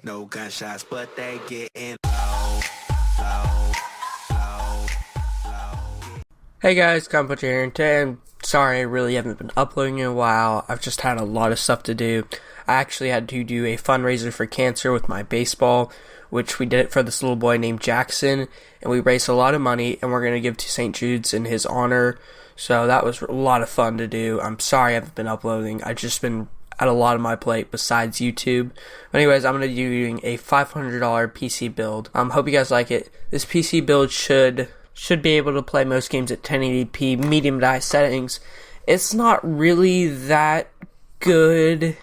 no gunshots, but they getting low, low, low, low. Hey guys, Compo here, and today I'm sorry I really haven't been uploading in a while. I've just had a lot of stuff to do. I actually had to do a fundraiser for cancer with my baseball, which we did it for this little boy named Jackson, and we raised a lot of money, and we're going to give to St. Jude's in his honor. So that was a lot of fun to do. I'm sorry I haven't been uploading. I've just been at a lot of my plate besides YouTube. But anyways, I'm going to be doing a $500 PC build. Hope you guys like it. This PC build should be able to play most games at 1080p medium to high settings. It's not really that good,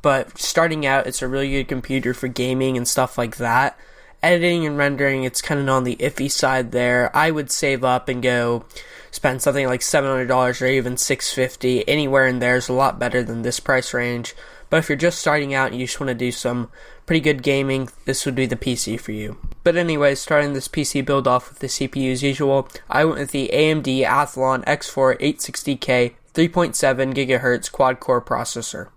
but starting out, it's a really good computer for gaming and stuff like that. Editing and rendering, it's kind of on the iffy side there. I would save up and go spend something like $700 or even $650. Anywhere in there is a lot better than this price range. But if you're just starting out and you just want to do some pretty good gaming, this would be the PC for you. But anyways, starting this PC build off with the CPU as usual, I went with the AMD Athlon X4 860K 3.7 GHz quad-core processor.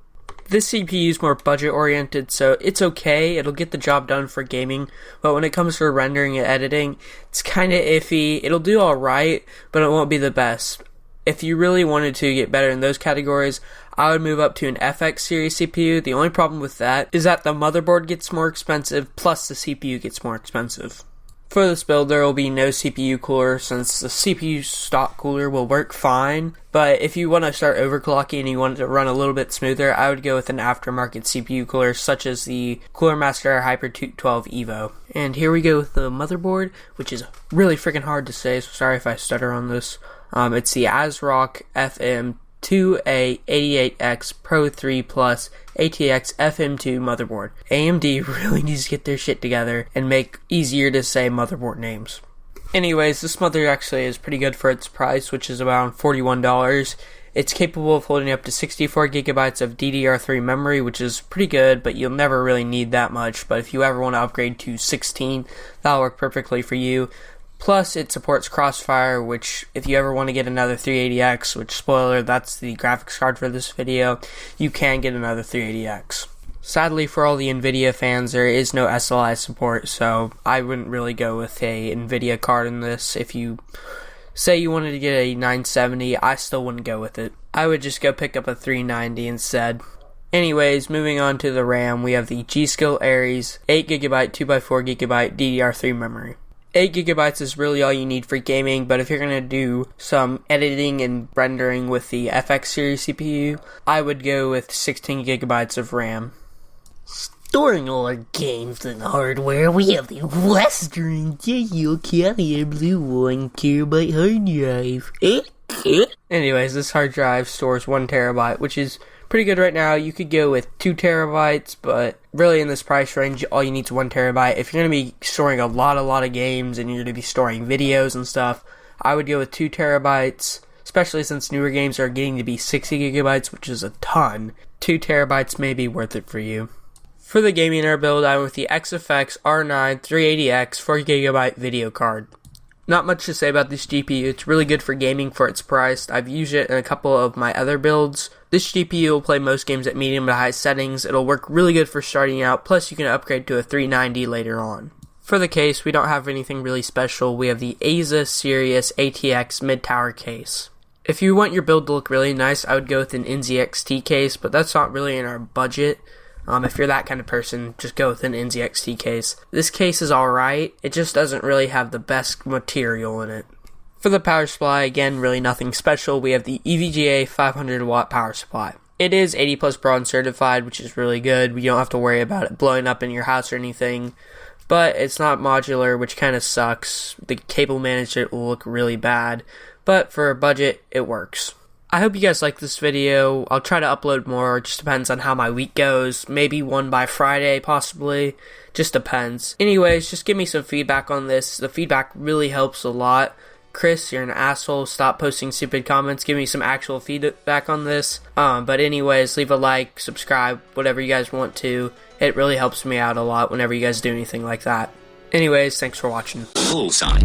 This CPU is more budget-oriented, so it's okay, it'll get the job done for gaming, but when it comes to rendering and editing, it's kinda iffy. It'll do alright, but it won't be the best. If you really wanted to get better in those categories, I would move up to an FX series CPU. The only problem with that is that the motherboard gets more expensive, plus the CPU gets more expensive. For this build, there will be no CPU cooler, since the CPU stock cooler will work fine, but if you want to start overclocking and you want it to run a little bit smoother, I would go with an aftermarket CPU cooler, such as the Cooler Master Hyper 212 Evo. And here we go with the motherboard, which is really freaking hard to say, so sorry if I stutter on this. It's the ASRock FM2A88X Pro 3 Plus ATX FM2 motherboard. AMD really needs to get their shit together and make easier to say motherboard names. Anyways, this mother actually is pretty good for its price, which is around $41. It's capable of holding up to 64 gigabytes of DDR3 memory, which is pretty good, but you'll never really need that much. But if you ever want to upgrade to 16, that'll work perfectly for you. Plus, it supports Crossfire, which, if you ever want to get another 380X, which, spoiler, that's the graphics card for this video, you can get another 380X. Sadly, for all the NVIDIA fans, there is no SLI support, so I wouldn't really go with a NVIDIA card in this. If you say you wanted to get a 970, I still wouldn't go with it. I would just go pick up a 390 instead. Anyways, moving on to the RAM, we have the G.Skill Aries 8GB 2x4GB DDR3 memory. 8GB is really all you need for gaming, but if you're going to do some editing and rendering with the FX series CPU, I would go with 16GB of RAM. Storing all our games and hardware, we have the Western Digital Carrier Blue 1TB hard drive. Anyways, this hard drive stores 1TB, which is pretty good right now. You could go with 2TB, but really in this price range, all you need is 1TB. If you're going to be storing a lot of games and you're going to be storing videos and stuff, I would go with 2TB, especially since newer games are getting to be 60GB, which is a ton. 2TB may be worth it for you. For the gaming air build, I went with the XFX R9 380X 4GB video card. Not much to say about this GPU. It's really good for gaming for its price. I've used it in a couple of my other builds. This GPU will play most games at medium to high settings. It'll work really good for starting out, plus you can upgrade to a 390 later on. For the case, we don't have anything really special. We have the Asus Sirius ATX mid-tower case. If you want your build to look really nice, I would go with an NZXT case, but that's not really in our budget. If you're that kind of person, just go with an NZXT case. This case is alright, it just doesn't really have the best material in it. For the power supply, again, really nothing special. We have the EVGA 500 watt power supply. It is 80 plus Bronze certified, which is really good. We don't have to worry about it blowing up in your house or anything. But it's not modular, which kind of sucks. The cable management will look really bad. But for a budget, it works. I hope you guys like this video. I'll try to upload more. It just depends on how my week goes. Maybe one by Friday, possibly. Just depends. Anyways, just give me some feedback on this. The feedback really helps a lot. Chris, you're an asshole. Stop posting stupid comments. Give me some actual feedback on this. But anyways, leave a like, subscribe, whatever you guys want to. It really helps me out a lot whenever you guys do anything like that. Anyways, thanks for watching. Full sign.